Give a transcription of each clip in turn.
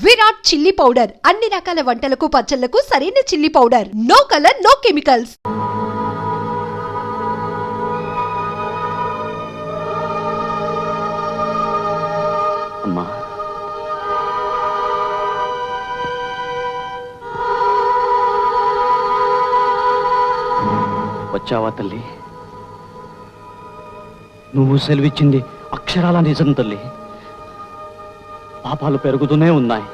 Virat chilli powder అన్ని రకాల వంటలకు పచ్చళ్లకు సరైన chilli powder. No colour no chemicals. అమ్మా వచ్చావా తల్లి? నువ్వు సెలవిచ్చింది అక్షరాల నిజం తల్లి. పాపాలు పెరుగుతూనే ఉన్నాయి.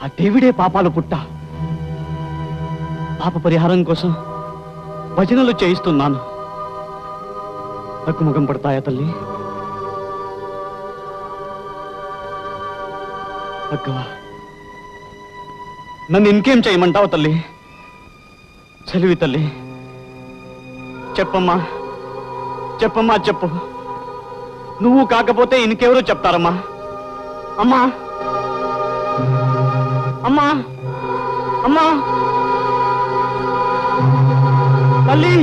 ఆ దేవుడే పాపాలు పుట్ట. పాప పరిహారం కోసం భజనలు చేయిస్తున్నాను. తగ్గుముఖం పడతాయా తల్లి? తగ్గవా? నన్ను ఇంకేం చేయమంటావు తల్లి? సెలవి తల్లి. చెప్పమ్మా, చెప్పమ్మా, చెప్పు. నువ్వు కాకపోతే ఇంకెవరో చెప్తారమ్మా. అమ్మా, అమ్మా, అమ్మా, తల్లి.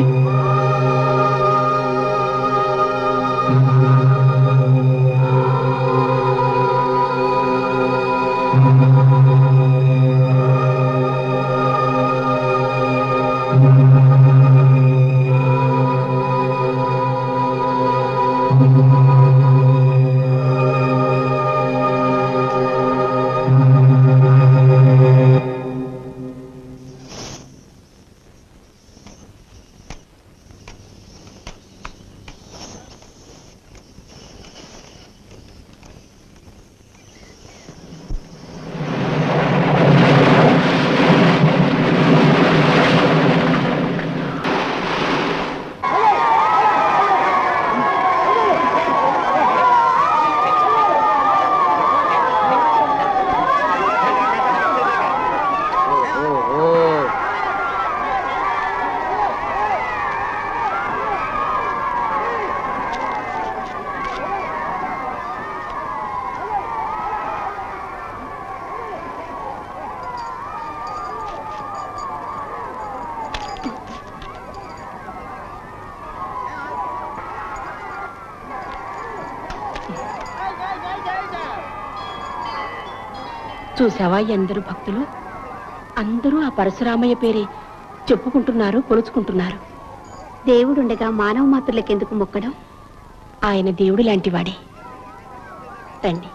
చూసావా ఎందరు భక్తులు అందరూ ఆ పరశురామయ్య పేరే చెప్పుకుంటున్నారు, కొలుచుకుంటున్నారు. దేవుడుండగా మానవ మాత్రులకెందుకు మొక్కడం? ఆయన దేవుడు లాంటివాడే. రండి.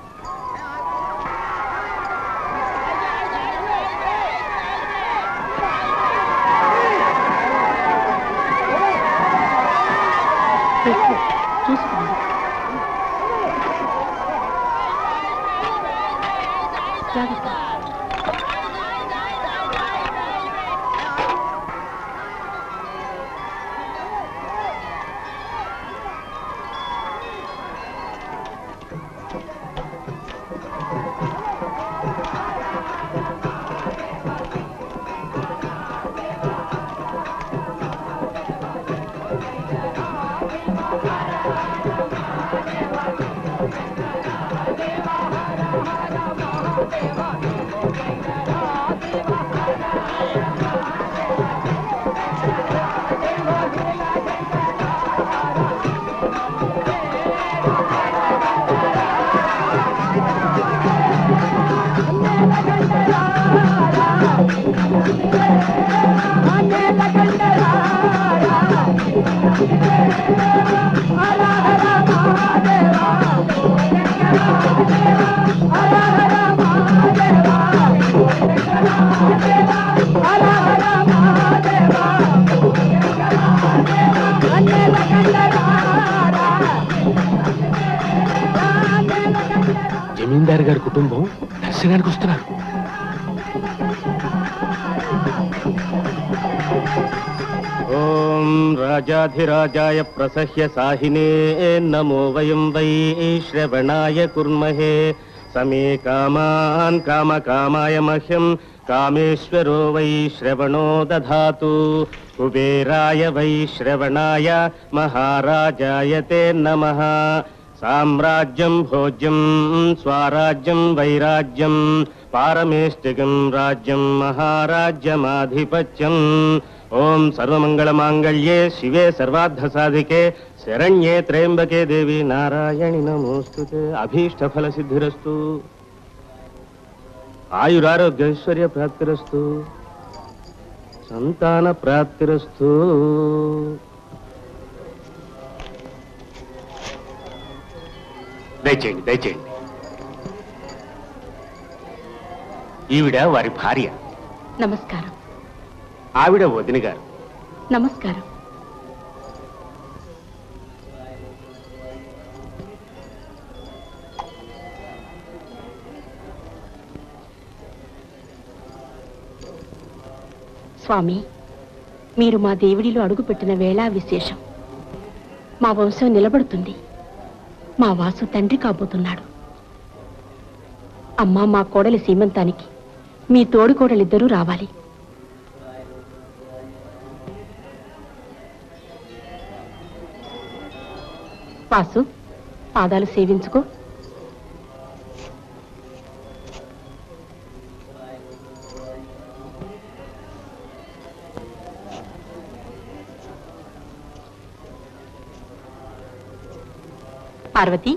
చూసుకోండి. జాగ్రత్త. జమీందారు గారి కుటుంబం దర్శనానికి వస్తున్నారు. ఓం రాజాధిరాజాయ ప్రసహ్య సాహినే నమో వయం వై శ్రవణాయ కుర్మహే సమే కామాన్ కామకామాయ మహ్యం కామేశ్వరో వై శ్రవణో దధాతు కుబేరాయ వై శ్రవణాయ మహారాజాయ తే నమః. సామ్రాజ్యం భోజ్యం స్వరాజ్యం వైరాజ్యం పారమేష్టికం రాజ్యం మహారాజ్యమాధిపత్యం. ఓం సర్వమంగళమాంగళ్యే శివే సర్వార్థసాధికే శరణ్యే త్రయంబకే దేవి నారాయణి నమోస్తుతే. అభీష్టఫల సిద్ధిరస్తు. ఆయురారోగ్యైశ్వర్య ప్రాప్తిరస్తు, సంతాన ప్రాప్తిరస్తు. దయచేయండి దయచేయండి. ఈవిడ వారి భార్య, నమస్కారం. ఆవిడ వదిన గారు. నమస్కారం. స్వామి, మీరు మా దేవుడిలో అడుగుపెట్టిన వేళ విశేషం. మా వంశం నిలబడుతుంది. మా వాసు తండ్రి కాబోతున్నాడు. అమ్మా, మా కోడలి సీమంతానికి మీ తోడికోడలిద్దరూ రావాలి. వాసు, పాదాలు సేవించుకో. పార్వతి,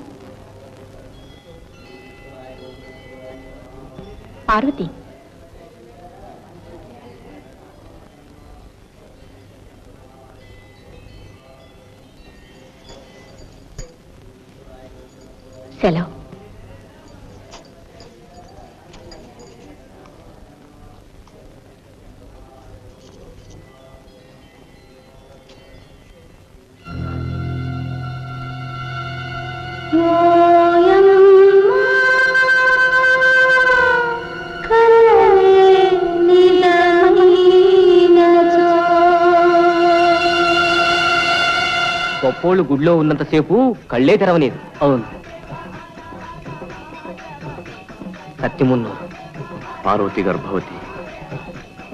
పార్వతి, సెలవు. గొప్పోళ్ళు గుడిలో ఉన్నంతసేపు కళ్ళే తెరవలేదు. అవును, సత్యమున్నా. పార్వతి గర్భవతి.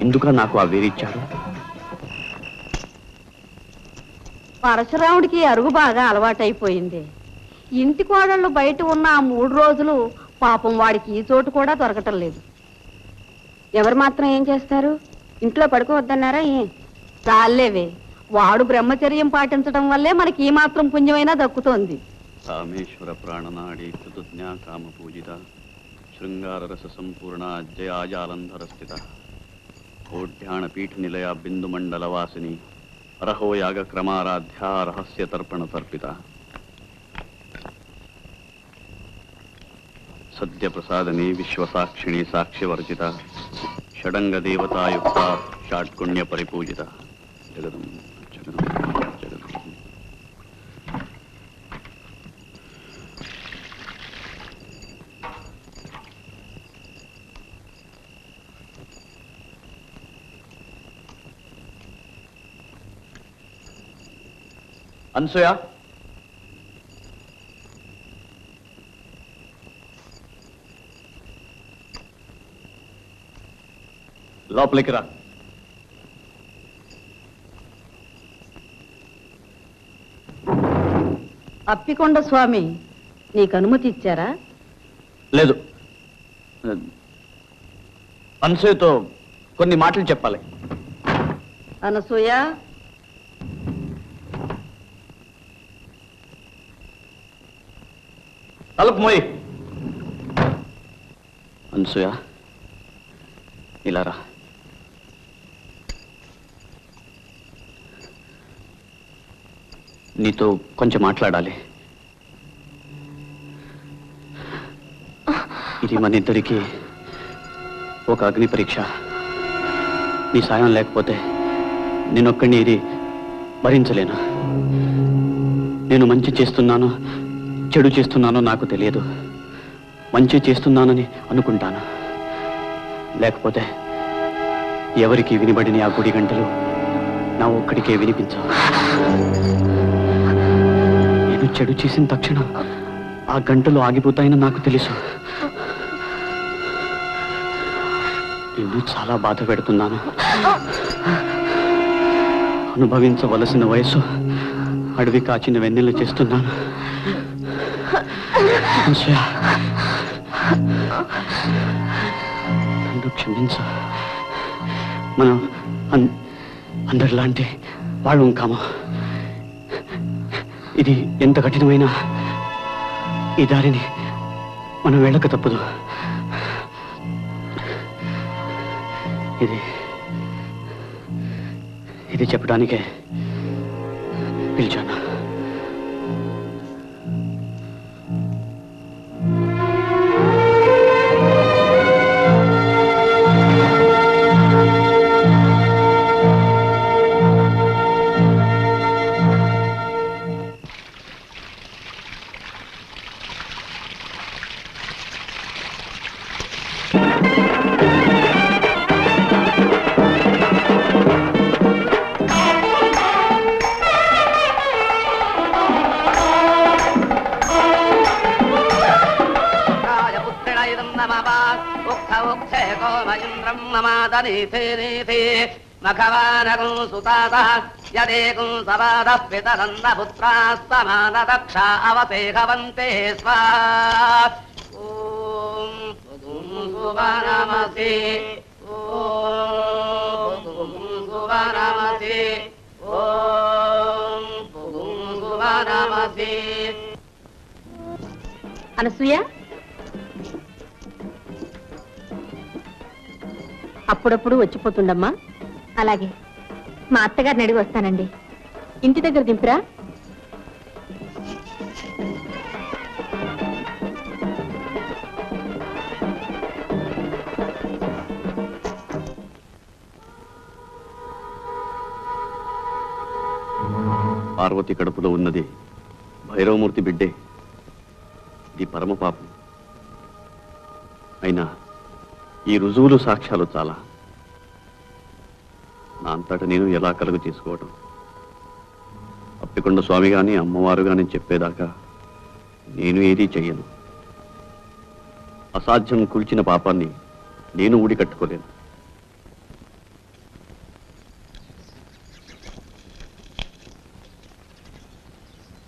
ఎందుక నాకు ఆ వేరిచ్చారు? పరశురాముడికి అరుగు బాగా అలవాటైపోయింది. ఇంటి కోడళ్ళు బయట ఉన్న ఆ 3 రోజులు పాపం వాడికి ఈ చోటు కూడా దొరకటం లేదు. ఎవరు మాత్రం ఏం చేస్తారు? ఇంట్లో పడుకోవద్దన్నారా? చాలేవే, వాడు బ్రహ్మచర్యం పాటించడం వల్లే మనకి ఈ మాత్రం పుణ్యమైనా దక్కుతోంది. కామేశ్వర ప్రాణనాడి కృతజ్ఞా కామ పూజిత శృంగార రస సంపూర్ణ జయాజాలంధర స్థిత కోఢ్యాణ పీఠ నిలయ బిందు మండల వాసిని అరహో యాగ క్రమారాధ్య రహస్య తర్పణ తర్పిత సద్య ప్రసాదని విశ్వసాక్షిణి సాక్ష్యవర్జిత షడంగ దేవతాయుక్త షాట్కుణ్య పరిపూజిత జగదం జగదం జగదం. అనసూయ, లోపలికి రా. అప్పికొండ స్వామి, నీకు అనుమతి ఇచ్చారా? లేదు, అనసూయతో కొన్ని మాటలు చెప్పాలి. అనసూయ, తలుపు మోయి. అనసూయ, ఇలా రా. నీతో కొంచెం మాట్లాడాలి. ఇది మన ఇద్దరికి ఒక అగ్ని పరీక్ష. నీ సాయం లేకపోతే నేనొక్కడిని ఇది భరించలేను. నేను మంచి చేస్తున్నానో చెడు చేస్తున్నానో నాకు తెలియదు. మంచి చేస్తున్నానని అనుకుంటాను. లేకపోతే ఎవరికి వినబడిన ఆ గుడి గంటలు నా ఒక్కడికే వినిపించవు. నేను చెడు చేసిన తక్షణం ఆ గంటలు ఆగిపోతాయని నాకు తెలుసు. నిన్ను చాలా బాధ పెడుతున్నాను. అనుభవించవలసిన వయసు అడవి కాచిన వెన్నెలు చేస్తున్నాను. నన్ను క్షమించు. మనం అందరిలాంటి వాళ్ళు కాము. ఇది ఎంత కఠినమైనా ఈ దారిని మనం వెళ్ళక తప్పదు. ఇది చెప్పడానికే పిలిచాను. మఖవానకం సుతాత యదేకం సవాదః పితరన్న పుత్రాస్తమానదక్షా అవసేహవంతే స్వా. ఓం సువనమసి ఓం సువనమసి ఓం సువనమసి. అనసూయ, అప్పుడప్పుడు వచ్చిపోతుండమ్మా. అలాగే, మా అత్తగారిని అడిగి వస్తానండి. ఇంటి దగ్గర దింపురా. పార్వతి కడుపులో ఉన్నది భైరవమూర్తి బిడ్డే. ఇది పరమ పాపం. అయినా ఈ రుజువులు సాక్ష్యాలు చాలా. నా అంతట నేను ఎలా కలుగు చేసుకోవడం? అప్పికొండ స్వామి గాని అమ్మవారు గాని చెప్పేదాకా నేను ఏదీ చెయ్యను. అసాధ్యం కూల్చిన పాపాన్ని నేను ఊడి కట్టుకోలేను.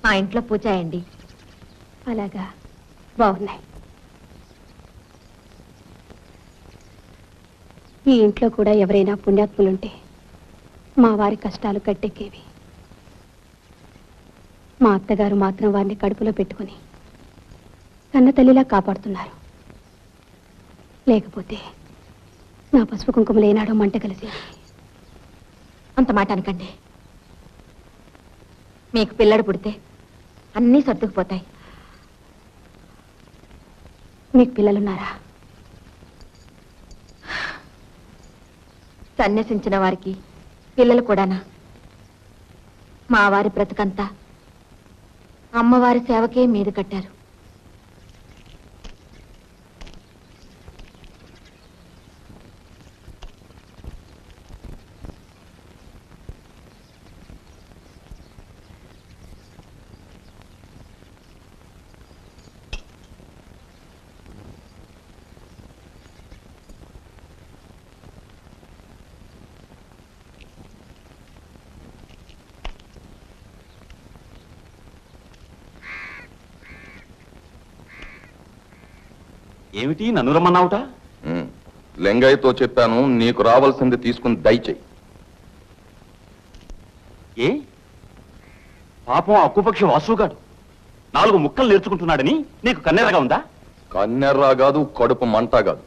మా ఇంట్లో పూజ అయ్యండి. అలాగా, బాగున్నాయి. ఈ ఇంట్లో కూడా ఎవరైనా పుణ్యాత్ములుంటే మా వారి కష్టాలు గట్టెక్కేవి. మా అత్తగారు మాత్రం వారిని కడుపులో పెట్టుకుని కన్న తల్లిలా కాపాడుతున్నారు. లేకపోతే నా పసుపు కుంకుమలు ఏనాడో మంట కలిసి. అంత మాట అనకండి. మీకు పిల్లడు పుడితే అన్నీ సర్దుకుపోతాయి. మీకు పిల్లలున్నారా? సన్యసించిన వారికి పిల్లలు కూడానా? మా వారి బ్రతుకంతా అమ్మవారి సేవకే మీద కట్టారు. ఏమిటి నన్ను రమ్మన్నావుట? లింగయ్యతో చెప్పాను, నీకు రావాల్సింది తీసుకుని దయచేయి. ఏ పాపం అక్కుపక్షి వాసుగాడు 4 ముక్కలు నేర్చుకుంటున్నాడని నీకు కన్నెరగా ఉందా? కన్నెర్రా కాదు, కడుపు మంట కాదు.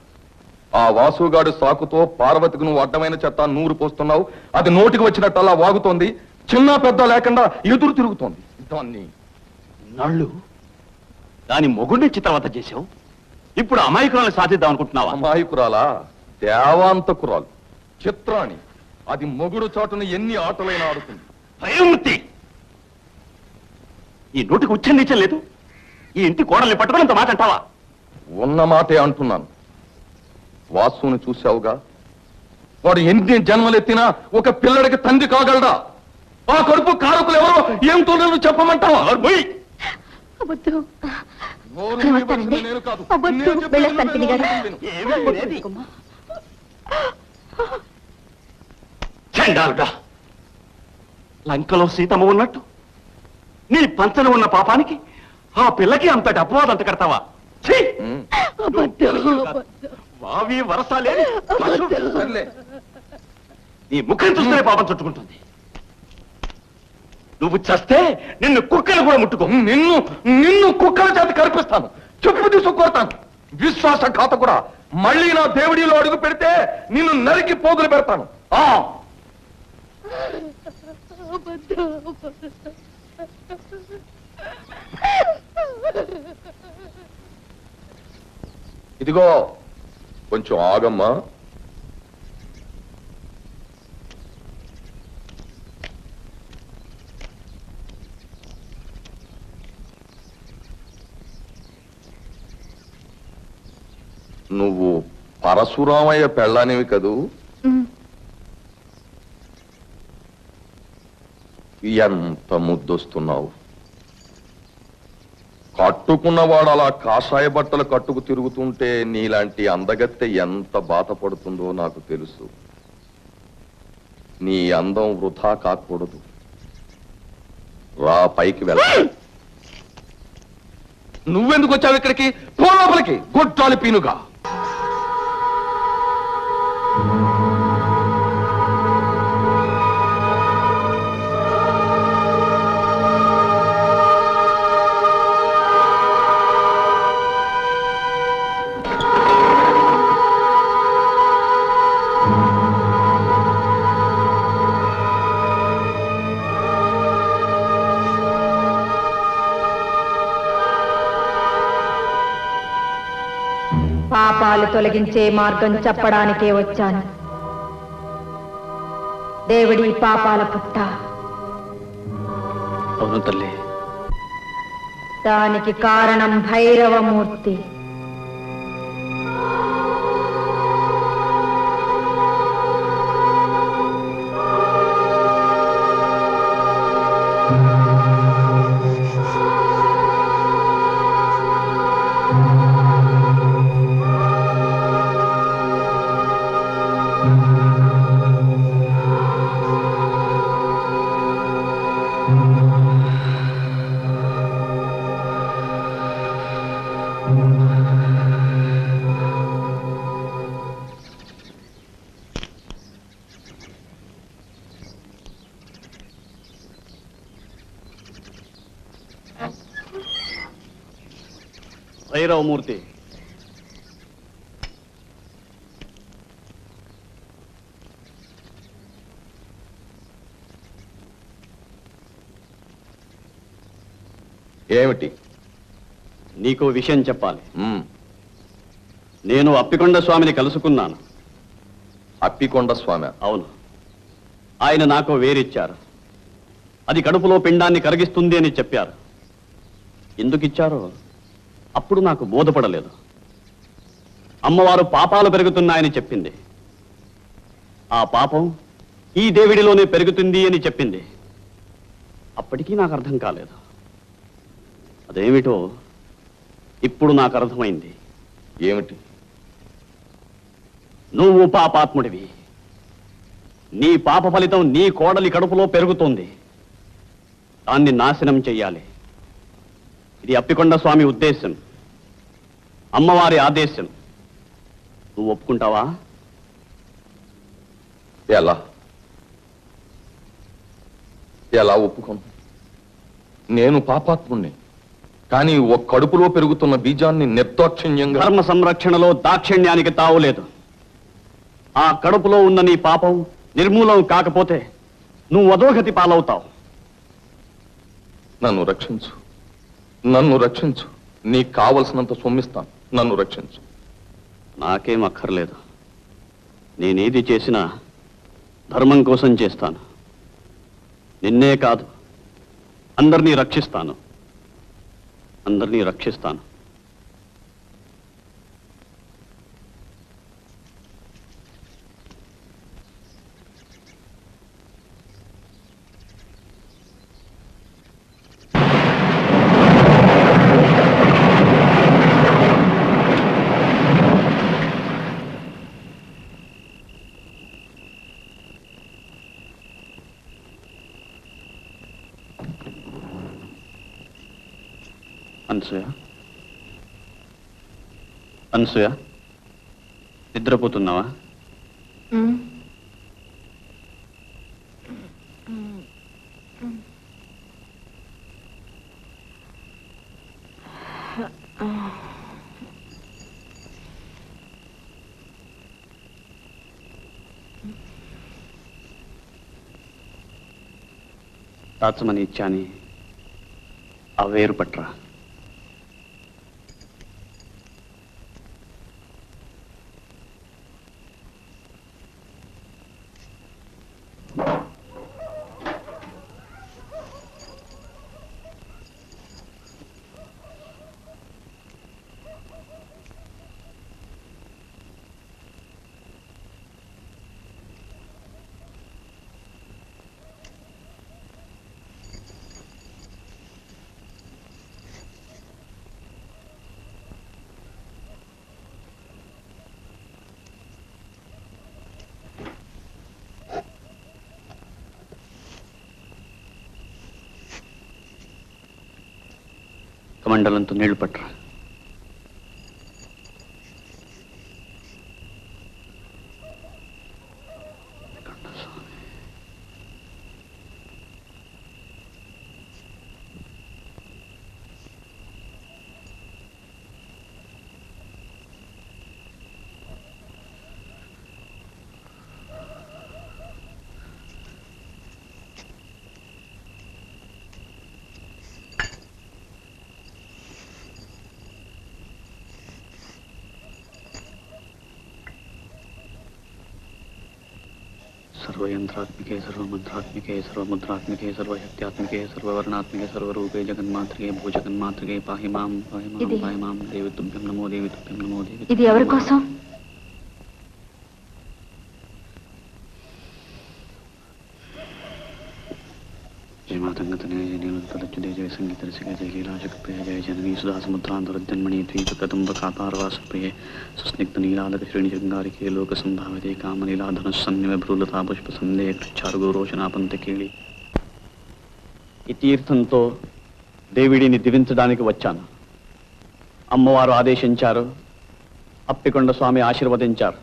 ఆ వాసుగాడు సాకుతో పార్వతికి నువ్వు అడ్డమైన చెత్త నూరు పోస్తున్నావు. అది నోటికి వచ్చినట్టు అలా వాగుతోంది. చిన్న పెద్ద లేకుండా ఎదురు తిరుగుతోంది. దాన్ని నాళ్ళు దాని మొగుడిని తర్వాత చేశావు. ఇప్పుడు అమాయకురాలను సాధిద్దాం అనుకుంటున్నావా? అమాయకురాలా? దేవాంతకురాలు, చిత్రాణి. అది మొగుడు చాటున ఎన్ని ఆటలైనా ఆడుతుంది. భయమూర్తి, ఈ నోటికి ఉచ్చం నీచం లేదు. ఈ ఇంటి కోడల్ని పట్టుకుని అంత మాట అంటావా? ఉన్న మాటే అంటున్నాను. వాసుని చూశావుగా, వాడు ఎన్ని జన్మలెత్తినా ఒక పిల్లడికి తండ్రి కాగలడా? ఆ కడుపు కారకులు ఎవరో ఏమిటో నువ్వు చెప్పమంటావా? నేను కాదు. చండాలుడా, లంకలో సీతమ్మ ఉన్నట్టు నీ పంచన ఉన్న పాపానికి ఆ పిల్లకి అంతటి అపవాదం అంత కడతావా? వావి వరసాలే నీ ముఖం చూస్తేనే పాపం చుట్టుకుంటుంది. నువ్వు చస్తే నిన్ను కుక్కలు కూడా ముట్టుకో. నిన్ను కుక్కల చేత కనిపిస్తాను. చెప్పు తీసుకొడతాను. విశ్వాసఘాత కూడా మళ్ళీ నా దేవుడిలో అడుగు పెడితే నిన్ను నరికి పోగులు పెడతాను. ఇదిగో కొంచెం ఆగమ్మా. నువ్వు పరశురామయ్య పెళ్ళానివి కదూ? ఎంత ముద్దొస్తున్నావు. కట్టుకున్నవాడు అలా కాషాయ బట్టలు కట్టుకు తిరుగుతుంటే నీలాంటి అందగత్తె ఎంత బాధపడుతుందో నాకు తెలుసు. నీ అందం వృధా కాకూడదు. రా, పైకి వెళ్ళ. నువ్వెందుకు వచ్చావు ఇక్కడికి? పో లోపలికి, గొడ్డాలి పీనుగా. పాపాలు తొలగించే మార్గం చెప్పడానికే వచ్చాను. దేవుడి పాపాల పుట్ట. అవును తల్లి. దానికి కారణం భైరవమూర్తి. భైరవమూర్తి, ఏమిటి? నీకో విషయం చెప్పాలి. నేను అప్పికొండ స్వామిని కలుసుకున్నాను. అప్పికొండ స్వామి? అవును. ఆయన నాకు వేరిచ్చారు. అది కడుపులో పిండాన్ని కరిగిస్తుంది అని చెప్పారు. ఎందుకు ఇచ్చారో అప్పుడు నాకు బోధపడలేదు. అమ్మవారు పాపాలు పెరుగుతున్నాయని చెప్పింది. ఆ పాపం ఈ దేవుడిలోనే పెరుగుతుంది అని చెప్పింది. అప్పటికీ నాకు అర్థం కాలేదు. అదేమిటో ఇప్పుడు నాకు అర్థమైంది. ఏమిటి? నువ్వు పాపాత్ముడివి. నీ పాప ఫలితం నీ కోడలి కడుపులో పెరుగుతోంది. దాన్ని నాశనం చెయ్యాలి. ఇది అప్పికొండ స్వామి ఉద్దేశం, అమ్మవారి ఆదేశం. నువ్వు ఒప్పుకుంటావా? ఎలా ఎలా ఒప్పుకోను? నేను పాపాత్ముణ్ణి. కానీ ఓ కడుపులో పెరుగుతున్న బీజాన్ని నిర్దాక్షిణ్యంగా... ధర్మ సంరక్షణలో దాక్షిణ్యానికి తావులేదు. ఆ కడుపులో ఉన్న నీ పాపం నిర్మూలం కాకపోతే నువ్వు అధోగతి పాలవుతావు. నన్ను రక్షించు, నన్ను రక్షించు. నీకు కావలసినంత సొమ్మిస్తాను. నన్ను రక్షించు. నాకేం అక్కర్లేదు. నేనేది చేసినా ధర్మం కోసం చేస్తాను. నిన్నే కాదు, అందరినీ రక్షిస్తాను. అందరినీ రక్షిస్తాను. అనసూయ, అనసూయ, నిద్రపోతున్నావా? దాచమని ఇచ్చాని ఆ వేరు పట్రా. కమండలంతో నీళ్లు పట్టరా. सर्वयंत्रात्मिके सर्वमंत्रात्मिके सर्वमुद्रात्मिके सर्वशक्त्यात्मिके सर्ववर्णात्मिके सर्वरूपे जगन्मात्रिके भूजगन्मात्रिके पाहि मां पाहि मां देवी तुभ्यं नमो देवी तुभ्यं नमो देवी. ఇది ఎవరి కోసం? जय मातंगतने जय नीलतलच्युते जय संगीत रसिके जय लीलाशक्प्रिय जय जननी सुधा समुद्रांतरजन्मणि द्वीपकदम्बकापारवासप्रिये सुस्निग्ध नीलालक श्रेणिजृंगारिके लोकसंभाविते कामनीलाधनुस्सन्निव भ्रूलता पुष्पसन्देह చారుగురోషణాపంతకేళి. ఈ తీర్థంతో దేవిడిని దివించడానికి వచ్చాను. అమ్మవారు ఆదేశించారు, అప్పికొండ స్వామి ఆశీర్వదించారు.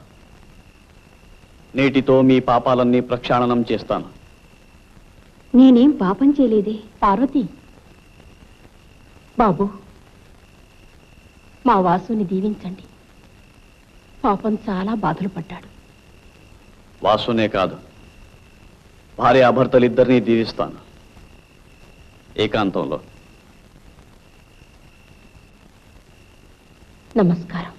నేటితో మీ పాపాలన్నీ ప్రక్షాళనం చేస్తాను. నేనేం పాపం చేయలేదే. పార్వతి, బాబు, మా వాసుని దీవించండి. పాపం చాలా బాధలు పడ్డాడు. వాసునే కాదు, భార్యాభర్తలిద్దరినీ దీవిస్తాను ఏకాంతంలో. నమస్కారం.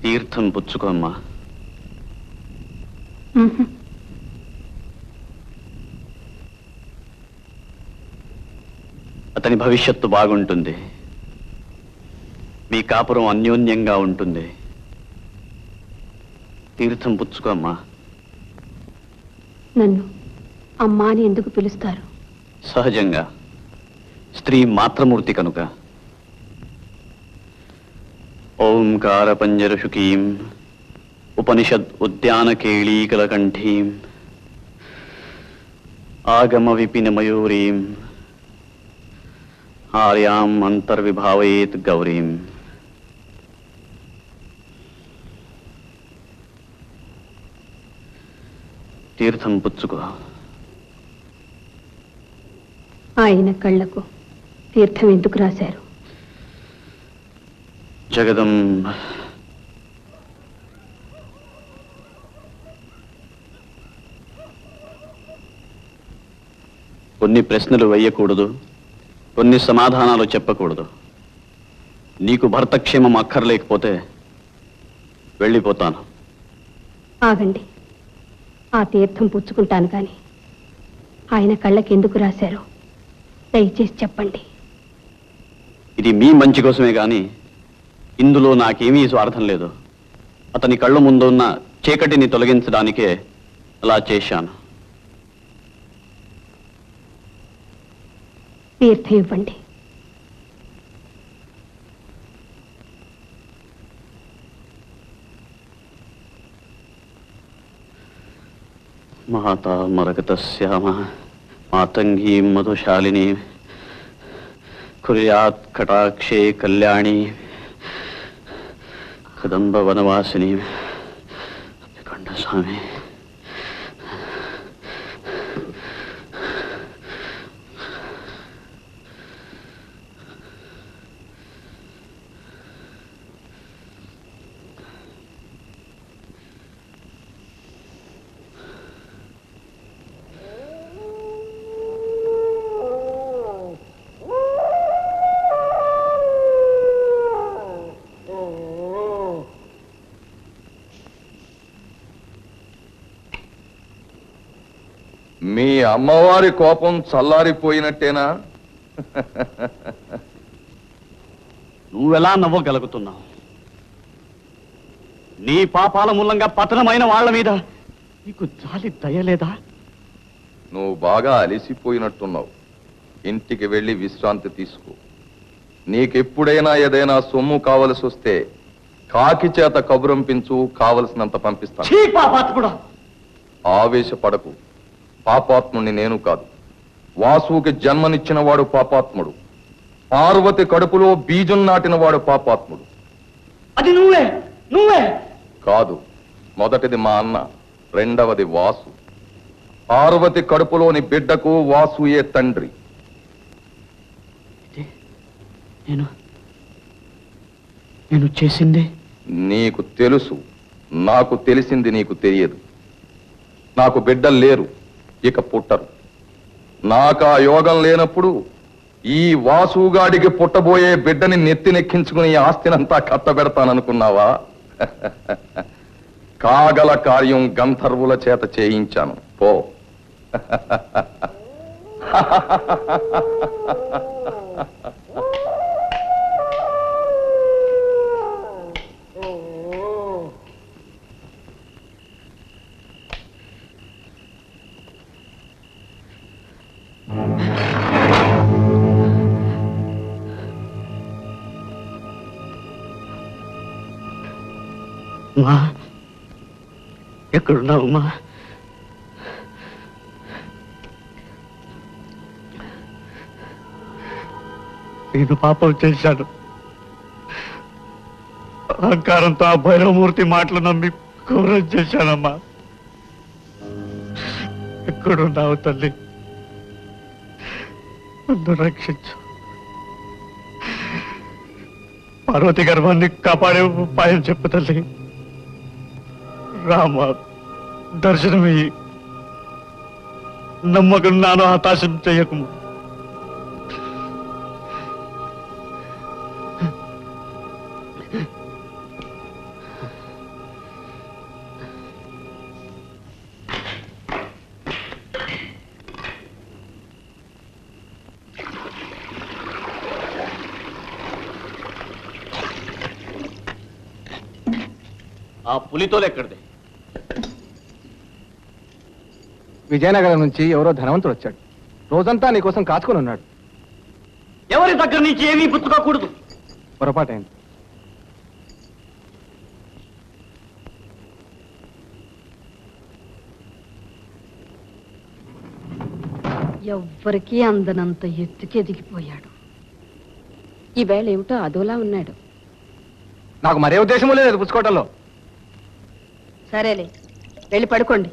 తీర్థం పుచ్చుకోమ్మా. అతని భవిష్యత్తు బాగుంటుంది. మీ కాపురం అన్యోన్యంగా ఉంటుంది. తీర్థం పుచ్చుకోమ్మా. నన్ను అమ్మా అని ఎందుకు పిలుస్తారు? సహజంగా, స్త్రీ మాతృమూర్తి కనుక. ఓంకార పంజరశుకీం ఉపనిషద్ ఉద్యాన కేళీకలకంఠీం ఆగమ విపిన మయూరీం ఆర్యాం అంతర్విభావయేత్ గౌరీం. తీర్థం పుచ్చుకో. ఆయన కళ్ళకు తీర్థం ఎందుకు రాశారు? జగదంబ కొన్ని ప్రశ్నలు వేయకూడదు, కొన్ని సమాధానాలు చెప్పకూడదు. నీకు భర్తక్షేమం అక్కర్లేకపోతే వెళ్ళిపోతాను. ఆగండి, ఆ తీర్థం పుచ్చుకుంటాను కానీ ఆయన కళ్ళకి ఎందుకు రాశారో దయచేసి చెప్పండి. ఇది మీ మంచి కోసమే కానీ ఇందులో నాకేమీ స్వార్థం లేదు. అతని కళ్ళ ముందున్న చీకటిని తొలగించడానికే అలా చేశాను. తీర్థం ఇవ్వండి. మాతా మరకతస్యామ మాతంగీ మధుశాలిని కుర్యాత్ కటాక్షే కళ్యాణి కదంబ వనవాసిని కొండ స్వామి. మీ అమ్మవారి కోపం చల్లారిపోయినట్టేనా? నువ్వెలా నవ్వగలుగుతున్నావు? నీ పాపాల మూలంగా పతనమైన వాళ్ళ మీద నీకు జాలి దయలేదా? నువ్వు బాగా అలసిపోయినట్టున్నావు. ఇంటికి వెళ్ళి విశ్రాంతి తీసుకో. నీకెప్పుడైనా ఏదైనా సొమ్ము కావలసి వస్తే కాకి చేత కబురంపించు, కావలసినంత పంపిస్తాను. ఆవేశపడకు. పాపాత్ముడిని నేను కాదు. వాసుకి జన్మనిచ్చిన వాడు పాపాత్ముడు. పార్వతి కడుపులో బీజం నాటిన వాడు పాపాత్ముడు. అది నువ్వే నువ్వే కాదు. మొదటిది మా అన్న, రెండవది వాసు. పార్వతి కడుపులోని బిడ్డకు వాసుయే తండ్రి. నేను చేసింది నీకు తెలుసు, నాకు తెలిసింది నీకు తెలియదు. నాకు బిడ్డలు లేరు, ఇక పుట్టరు. నాకు ఆ యోగం లేనప్పుడు ఈ వాసుగాడికి పుట్టబోయే బిడ్డని నెత్తినెక్కించుకుని ఆస్తినంతా కట్టబెడతాననుకున్నావా? కాగల కార్యం గంధర్వుల చేత చేయించాను. పో. మా ఎక్కడున్నావమ్మా? నేను పాపం చేశాను. అహంకారంతో ఆ భైరవమూర్తి మాటలు నమ్మి ఘోరం చేశానమ్మా. ఎక్కడున్నావు తల్లి? నన్ను రక్షించు. పార్వతి గర్భాన్ని కాపాడే ఉపాయం చెప్పు తల్లి. రామ, దర్శనమియ్యి. నమ్మకం నాను హతాశం చెయ్యకు. ఆ పులితోలు ఎక్కడిది? విజయనగరం నుంచి ఎవరో ధనవంతుడు వచ్చాడు. రోజంతా నీకోసం కాచుకొని ఉన్నాడు. ఎవరి దగ్గర నుంచి ఏమీ పుచ్చుకోకూడదు. పొరపాటైంది. ఎవ్వరికీ అందనంత ఎత్తుకెదిగిపోయాడు. ఈవేళ ఏమిటో అదోలా ఉన్నాడు. నాకు మరే ఉద్దేశమూ లేదు పుచ్చుకోవటంలో. సరేలే, వెళ్ళి పడుకోండి.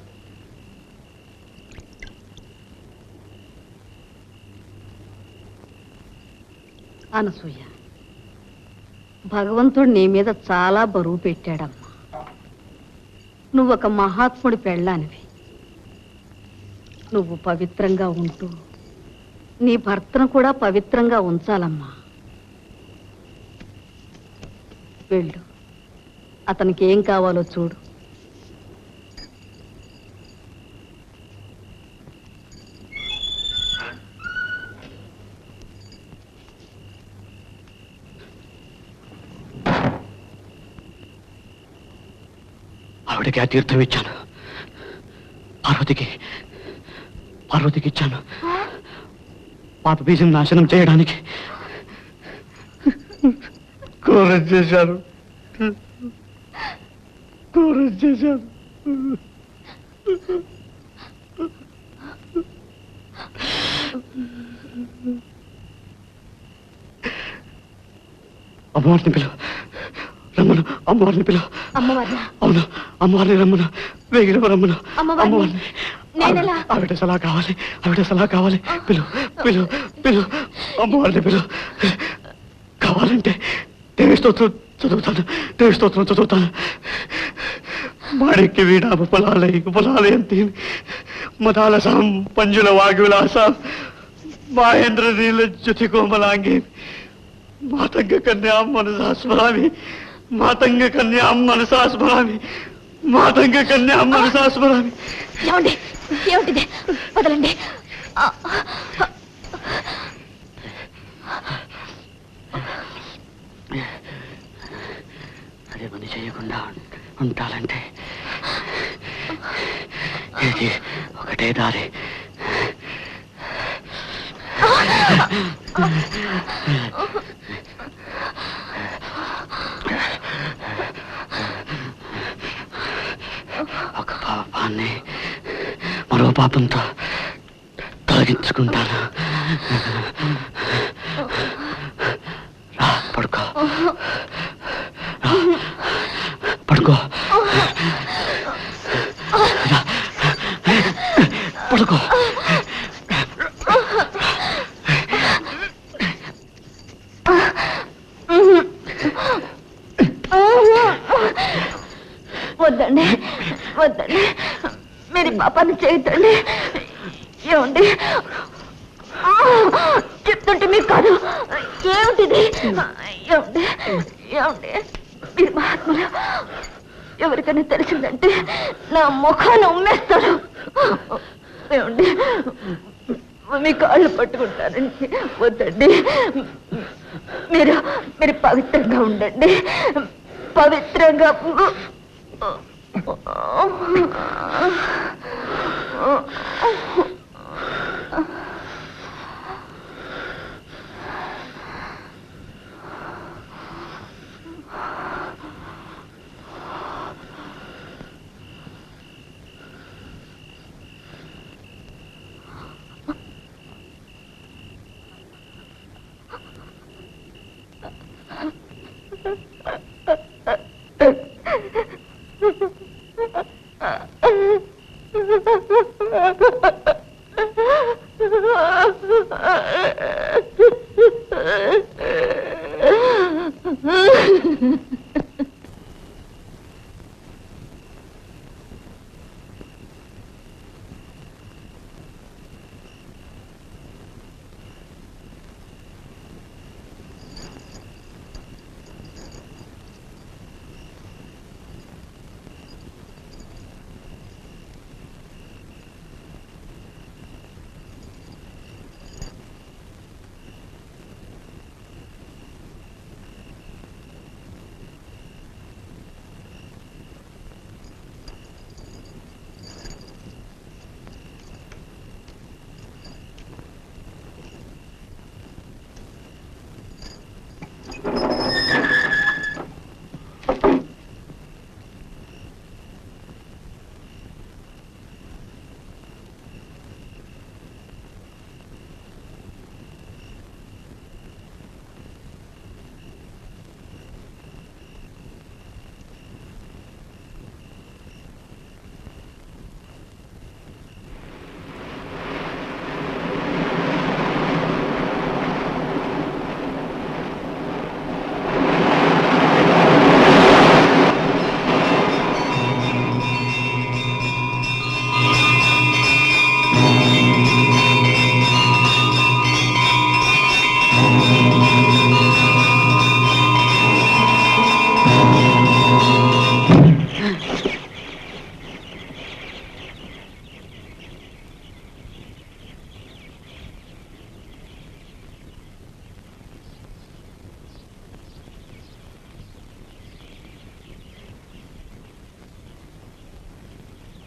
అనసూయ, భగవంతుడు నీ మీద చాలా బరువు పెట్టాడమ్మా. నువ్వొక మహాత్ముడి పెళ్ళానివి. నువ్వు పవిత్రంగా ఉంటూ నీ భర్తను కూడా పవిత్రంగా ఉంచాలమ్మా. వెళ్ళు, అతనికి ఏం కావాలో చూడు. ఆవిడకి ఆ తీర్థం ఇచ్చాను. పార్వతికి ఇచ్చాను. పాప బీజం నాశనం చేయడానికి. ఘోరం చేశాను. అమ్మవారిని పిలువు. రమ్మను, అమ్మవారిని పిలు. అమ్మవారిని అవును, అమ్మవారిని రమ్మను, వేగిన రమ్మను. అమ్మవారిని నేనెలా? ఆవిడ సలహా కావాలి, ఆవిడ సలహా కావాలి. పిలు పిలు పిలు, అమ్మవారిని పిలు. కావాలంటే దేవి స్తోత్రం చదువుతాను, దేవి స్తోత్రం చదువుతాను. మాణిక్య వీణ ఉపలాలయంతి మదాలసాం పంజుల వాగ్విలాసాం మహేంద్ర నీల జ్యుతి కోమలాంగి మాతంగ కన్యాం మనసా స్మరామి, మాతంగ కన్యాం మనసా స్మరామి, మాతంగ కన్యాం మనసా స్మరామి. ఏమండి, ఏమిటిది? వదలండి. అదే పని చేయకుండా ఉంటాలంటే ఇది ఒకటే దారి. ఒక పాపాన్ని మరో పాపంతో తొలగించుకుంటాను. రా, పడుకో, పడుకో, పడుకో. వద్దండి, వద్దండి, మీరు పాపాన్ని చేయొద్దండి. ఏమండి, చెప్తుంటే మీకు కాదు. ఏమిటిది? ఏమండి, ఏమండి, మీరు మహాత్ములు. ఎవరికైనా తెలిసిందంటే నా ముఖాన్ని ఉమ్మేస్తారు. ఏమండి, మీ కాళ్ళు పట్టుకుంటారండి. వద్దండి, మీరు మీరు పవిత్రంగా ఉండండి, పవిత్రంగా.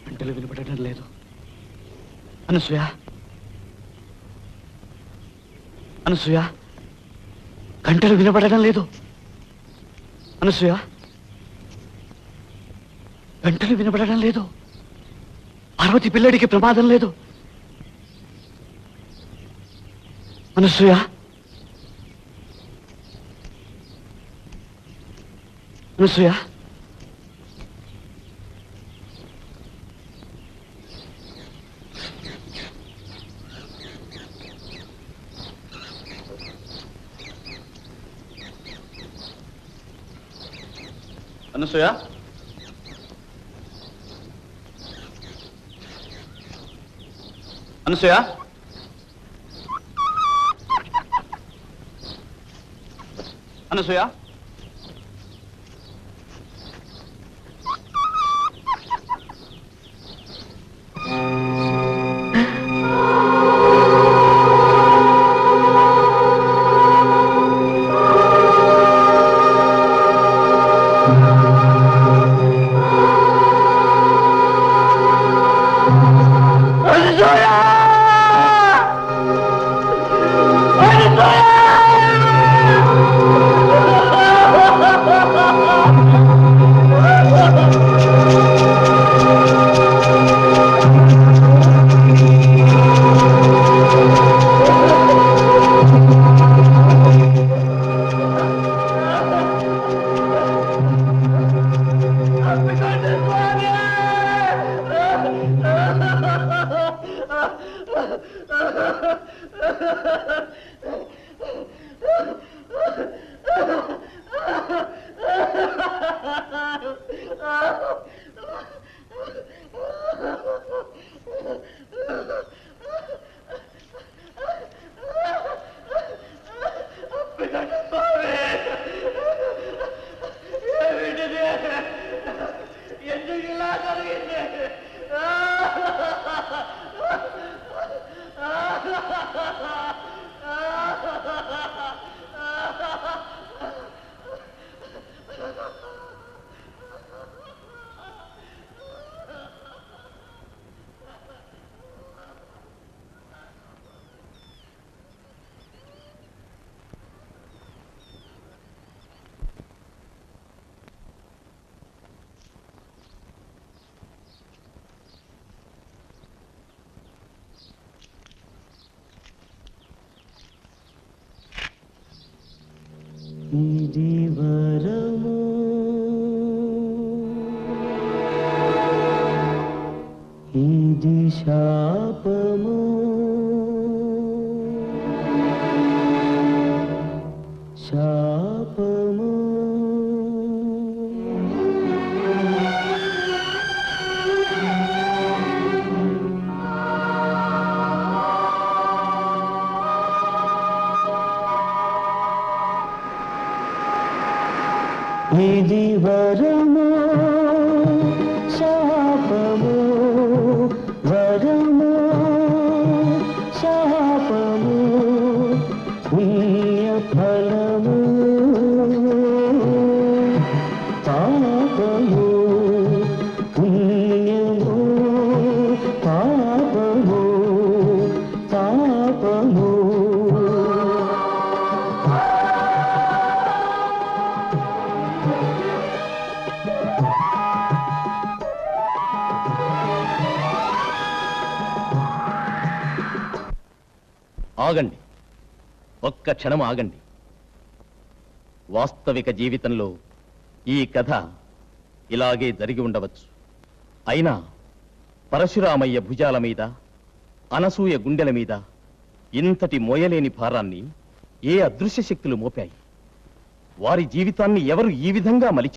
గంటలు వినపడటం లేదు. అనసూయ, అనసూయ, గంటలు వినపడటం లేదు. అనసూయ, గంటలు వినపడటం లేదు. పార్వతి పిల్లడికి ప్రమాదం లేదు. అనసూయ, అనసూయ అనసూయ అనసూయ అనసూయ ఇది వరము ఇది శాపము శాపము ఇది వరము శాపము వరము శాపము పుణ్య ఫలము పాపము పుణ్యము పాపము పాపము ఆగండి, ఒక్క క్షణం ఆగండి. వాస్తవిక జీవితంలో ఈ కథ ఇలాగే జరిగి ఉండవచ్చు. అయినా పరశురామయ్య భుజాల మీద, అనసూయ గుండెల మీద ఇంతటి మోయలేని భారాన్ని ఏ అదృశ్య శక్తులు మోపాయి? వారి జీవితాన్ని ఎవరు ఈ విధంగా మలిచారు?